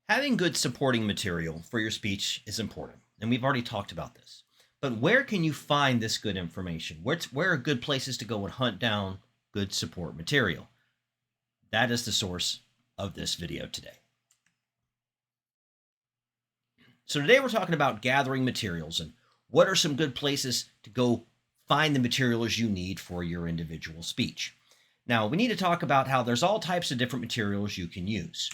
Having good supporting material for your speech is important, and we've already talked about this. But where can you find this good information? Where are good places to go and hunt down good support material? That is the source of this video today. So today we're talking about gathering materials and what are some good places to go find the materials you need for your individual speech. Now, we need to talk about how there's all types of different materials you can use.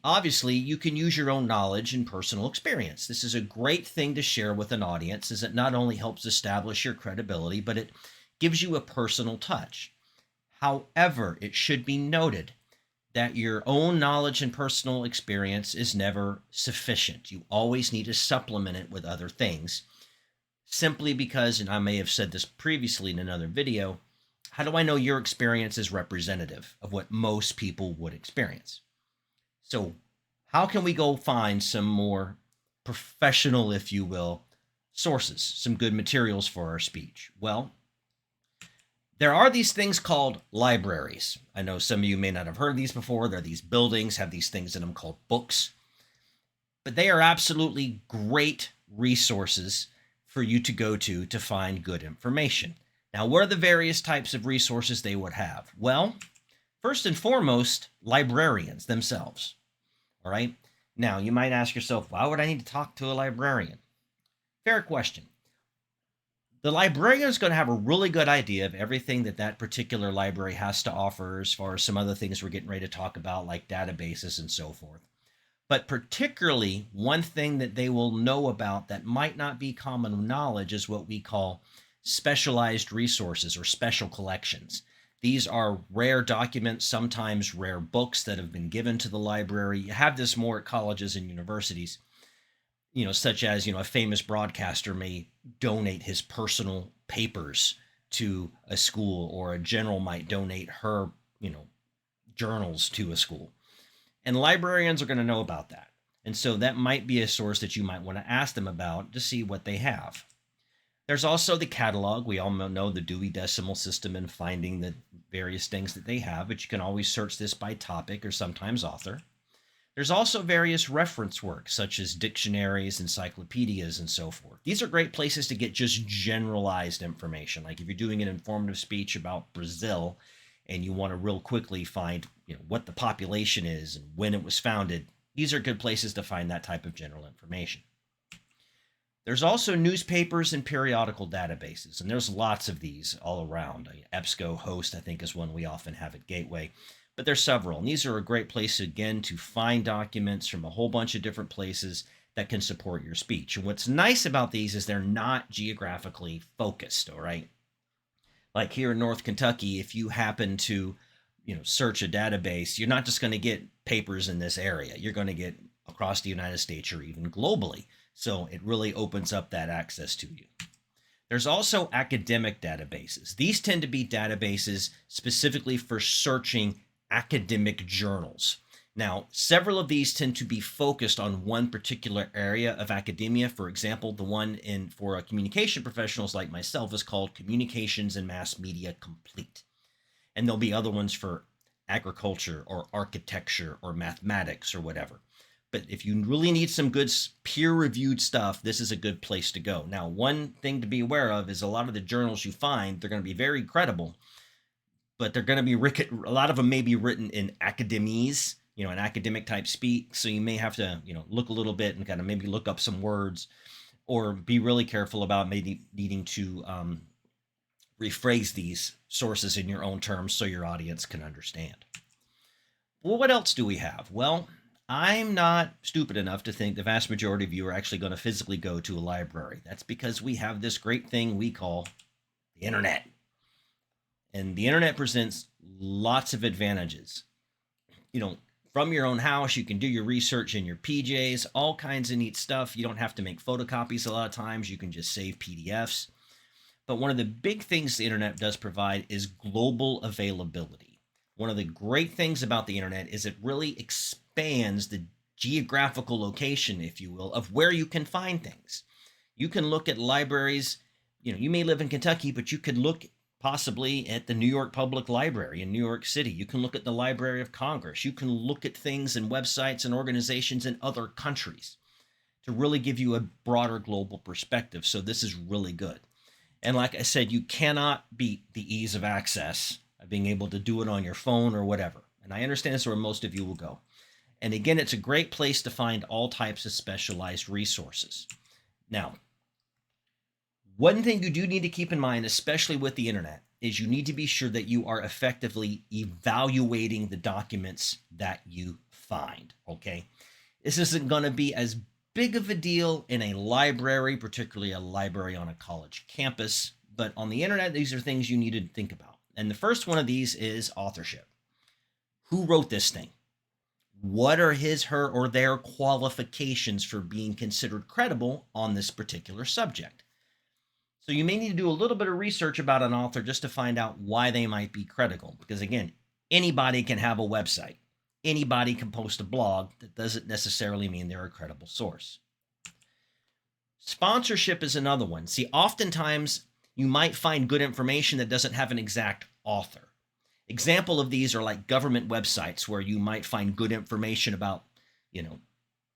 Obviously, you can use your own knowledge and personal experience. This is a great thing to share with an audience, as it not only helps establish your credibility, but it gives you a personal touch. However, it should be noted that your own knowledge and personal experience is never sufficient. You always need to supplement it with other things, simply because, and I may have said this previously in another video, how do I know your experience is representative of what most people would experience? So how can we go find some more professional, if you will, sources, some good materials for our speech? Well, there are these things called libraries. I know some of you may not have heard of these before. They're these buildings, have these things in them called books. But they are absolutely great resources for you to go to find good information. Now, what are the various types of resources they would have? Well, first and foremost, librarians themselves. All right. Now, you might ask yourself, why would I need to talk to a librarian? Fair question. The librarian is going to have a really good idea of everything that particular library has to offer, as far as some other things we're getting ready to talk about, like databases and so forth. But particularly, one thing that they will know about that might not be common knowledge is what we call specialized resources or special collections. These are rare documents, sometimes rare books that have been given to the library. You have this more at colleges and universities, such as, a famous broadcaster may donate his personal papers to a school, or a general might donate her, journals to a school. And librarians are going to know about that. And so that might be a source that you might want to ask them about to see what they have. There's also the catalog. We all know the Dewey Decimal System and finding the various things that they have, but you can always search this by topic or sometimes author. There's also various reference works, such as dictionaries, encyclopedias, and so forth. These are great places to get just generalized information. Like if you're doing an informative speech about Brazil and you want to real quickly find what the population is and when it was founded, these are good places to find that type of general information. There's also newspapers and periodical databases, and there's lots of these all around. EBSCO Host, I think, is one we often have at Gateway, but there's several. And these are a great place, again, to find documents from a whole bunch of different places that can support your speech. And what's nice about these is they're not geographically focused, all right? Like here in North Kentucky, if you happen to, search a database, you're not just going to get papers in this area. You're going to get across the United States or even globally. So it really opens up that access to you. There's also academic databases. These tend to be databases specifically for searching academic journals. Now, several of these tend to be focused on one particular area of academia. For example, the one for communication professionals like myself is called Communications and Mass Media Complete. And there'll be other ones for agriculture or architecture or mathematics or whatever. But if you really need some good peer-reviewed stuff, this is a good place to go. Now, one thing to be aware of is a lot of the journals you find, they're going to be very credible, but they're going to be a lot of them may be written in academese, an academic type speak. So you may have to, look a little bit and kind of maybe look up some words, or be really careful about maybe needing to rephrase these sources in your own terms so your audience can understand. Well, what else do we have? Well, I'm not stupid enough to think the vast majority of you are actually going to physically go to a library. That's because we have this great thing we call the internet. And the internet presents lots of advantages. From your own house, you can do your research in your PJs, all kinds of neat stuff. You don't have to make photocopies a lot of times. You can just save PDFs. But one of the big things the internet does provide is global availability. One of the great things about the internet is it really expands the geographical location, if you will, of where you can find things. You can look at libraries. You may live in Kentucky, but you could look possibly at the New York Public Library in New York City. You can look at the Library of Congress. You can look at things and websites and organizations in other countries to really give you a broader global perspective. So this is really good. And like I said, you cannot beat the ease of access of being able to do it on your phone or whatever. And I understand this is where most of you will go. And again, it's a great place to find all types of specialized resources. Now, one thing you do need to keep in mind, especially with the internet, is you need to be sure that you are effectively evaluating the documents that you find, okay? This isn't going to be as big of a deal in a library, particularly a library on a college campus, but on the internet, these are things you need to think about. And the first one of these is authorship. Who wrote this thing? What are his, her, or their qualifications for being considered credible on this particular subject? So you may need to do a little bit of research about an author just to find out why they might be credible. Because again, anybody can have a website. Anybody can post a blog. That doesn't necessarily mean they're a credible source. Sponsorship is another one. See, oftentimes you might find good information that doesn't have an exact author. Example of these are like government websites where you might find good information about,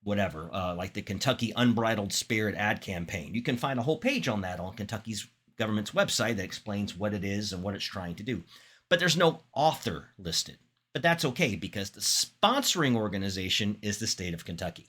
whatever, like the Kentucky Unbridled Spirit ad campaign. You can find a whole page on that on Kentucky's government's website that explains what it is and what it's trying to do. But there's no author listed. But that's okay because the sponsoring organization is the state of Kentucky.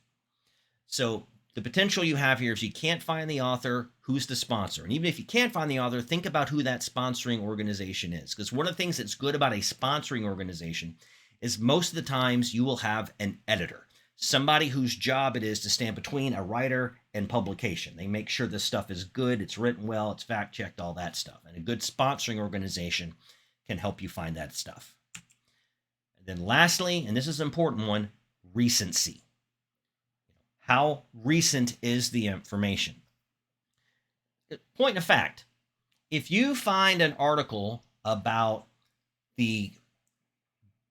So the potential you have here is you can't find the author, who's the sponsor? And even if you can't find the author, think about who that sponsoring organization is. Because one of the things that's good about a sponsoring organization is most of the times you will have an editor. Somebody whose job it is to stand between a writer and publication. They make sure this stuff is good, it's written well, it's fact-checked, all that stuff. And a good sponsoring organization can help you find that stuff. And then lastly, and this is an important one, recency. How recent is the information? Point of fact, if you find an article about the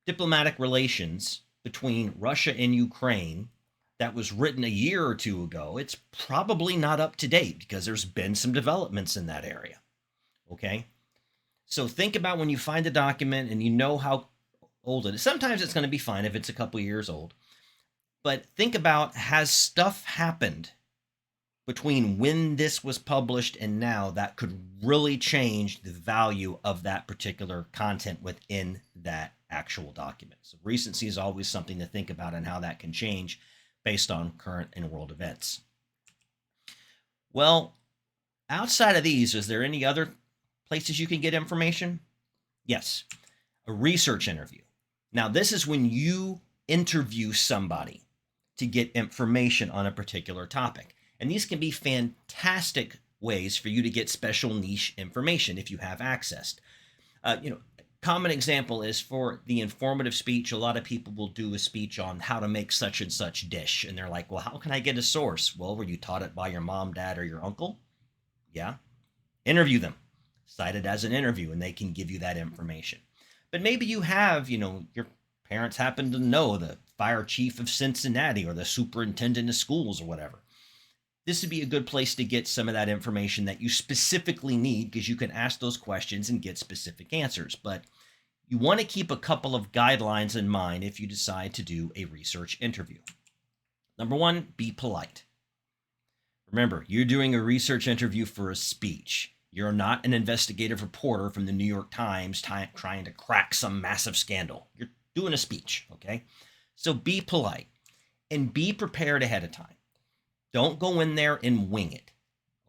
diplomatic relations between Russia and Ukraine that was written a year or two ago, it's probably not up to date because there's been some developments in that area. Okay? So think about when you find a document and you know how old it is. Sometimes it's going to be fine if it's a couple years old. But think about, has stuff happened between when this was published and now that could really change the value of that particular content within that actual document. So recency is always something to think about and how that can change based on current and world events. Well, outside of these, is there any other places you can get information? Yes, a research interview. Now, this is when you interview somebody to get information on a particular topic. And these can be fantastic ways for you to get special niche information if you have access. Common example is for the informative speech. A lot of people will do a speech on how to make such and such dish. And they're like, well, how can I get a source? Well, were you taught it by your mom, dad, or your uncle? Yeah. Interview them. Cite it as an interview, and they can give you that information. But maybe you have, your parents happen to know the fire chief of Cincinnati or the superintendent of schools or whatever. This would be a good place to get some of that information that you specifically need because you can ask those questions and get specific answers. But you want to keep a couple of guidelines in mind if you decide to do a research interview. Number one, be polite. Remember, you're doing a research interview for a speech. You're not an investigative reporter from the New York Times trying to crack some massive scandal. You're doing a speech, okay? So be polite and be prepared ahead of time. Don't go in there and wing it,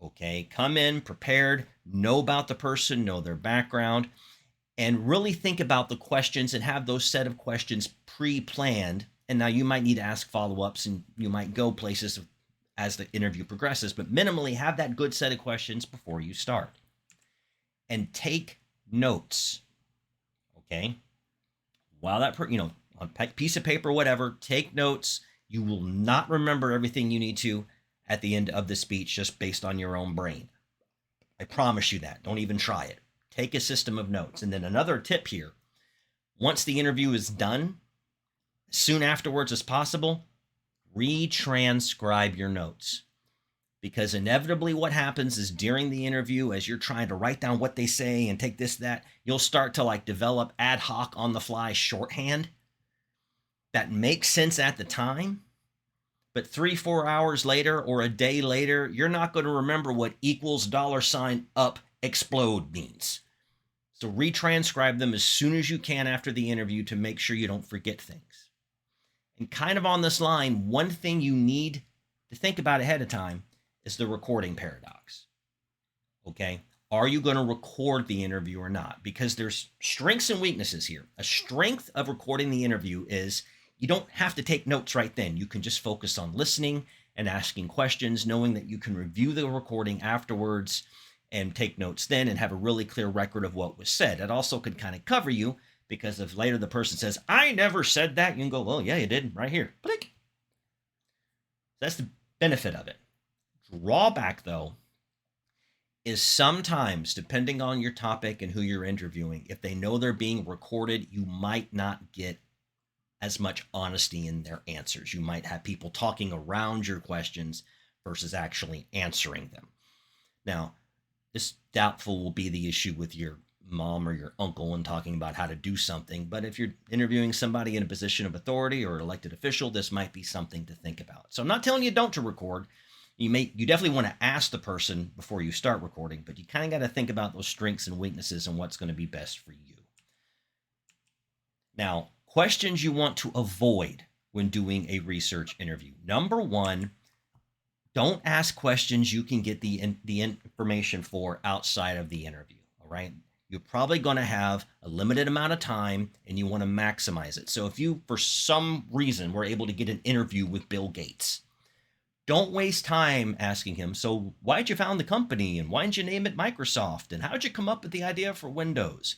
okay? Come in prepared, know about the person, know their background, and really think about the questions and have those set of questions pre-planned. And now you might need to ask follow-ups and you might go places as the interview progresses, but minimally have that good set of questions before you start. And take notes, okay? While that, on a piece of paper, whatever, take notes. You will not remember everything you need to at the end of the speech just based on your own brain. I promise you that. Don't even try it. Take a system of notes. And then another tip here, once the interview is done, soon afterwards as possible, retranscribe your notes. because inevitably what happens is during the interview, as you're trying to write down what they say and take this, that, you'll start to like develop ad hoc on the fly shorthand that makes sense at the time. But 3-4 hours later or a day later, you're not going to remember what equals $up explode means. So retranscribe them as soon as you can after the interview to make sure you don't forget things. And kind of on this line, one thing you need to think about ahead of time is the recording paradox. Okay? Are you going to record the interview or not? Because there's strengths and weaknesses here. A strength of recording the interview is you don't have to take notes right then. You can just focus on listening and asking questions, knowing that you can review the recording afterwards and take notes then and have a really clear record of what was said. It also could kind of cover you because if later the person says, I never said that, you can go, well, yeah, you did right here. Click. That's the benefit of it. Drawback, though, is sometimes, depending on your topic and who you're interviewing, if they know they're being recorded, you might not get as much honesty in their answers. You might have people talking around your questions versus actually answering them. Now, this doubtful will be the issue with your mom or your uncle and talking about how to do something. But if you're interviewing somebody in a position of authority or elected official, this might be something to think about. So I'm not telling you don't to record. You definitely want to ask the person before you start recording, but you kind of got to think about those strengths and weaknesses and what's going to be best for you. Now, questions you want to avoid when doing a research interview. Number one, don't ask questions you can get the information for outside of the interview, all right? You're probably going to have a limited amount of time and you want to maximize it. So if you, for some reason, were able to get an interview with Bill Gates, don't waste time asking him, so why'd you found the company and why'd you name it Microsoft and how'd you come up with the idea for Windows?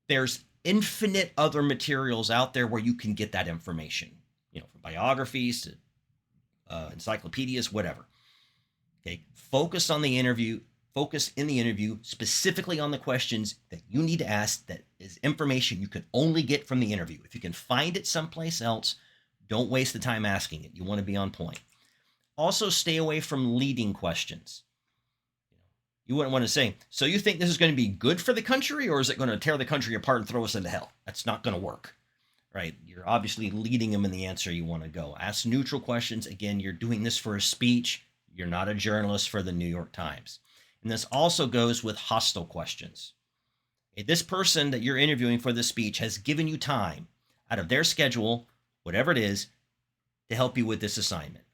There's infinite other materials out there where you can get that information, from biographies to encyclopedias, whatever. Okay, focus in the interview specifically on the questions that you need to ask that is information you can only get from the interview. If you can find it someplace else, don't waste the time asking it. You want to be on point. Also, stay away from leading questions. You wouldn't want to say, so you think this is going to be good for the country or is it going to tear the country apart and throw us into hell? That's not going to work, right? You're obviously leading them in the answer you want to go. Ask neutral questions. Again, you're doing this for a speech. You're not a journalist for the New York Times. And this also goes with hostile questions. This person that you're interviewing for this speech has given you time out of their schedule, whatever it is, to help you with this assignment.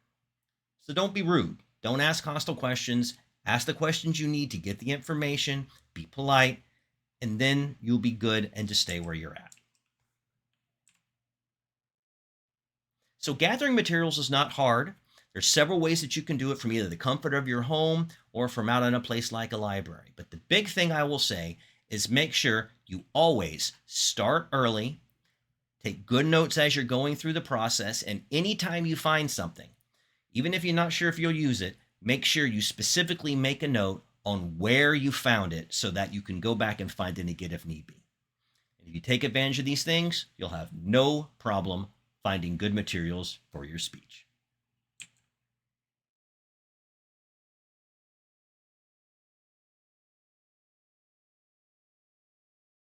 So don't be rude. Don't ask hostile questions. Ask the questions you need to get the information. Be polite, and then you'll be good and just stay where you're at. So gathering materials is not hard. There's several ways that you can do it from either the comfort of your home or from out in a place like a library. But the big thing I will say is make sure you always start early, take good notes as you're going through the process, and anytime you find something, even if you're not sure if you'll use it, make sure you specifically make a note on where you found it so that you can go back and find it again if need be. And if you take advantage of these things, you'll have no problem finding good materials for your speech.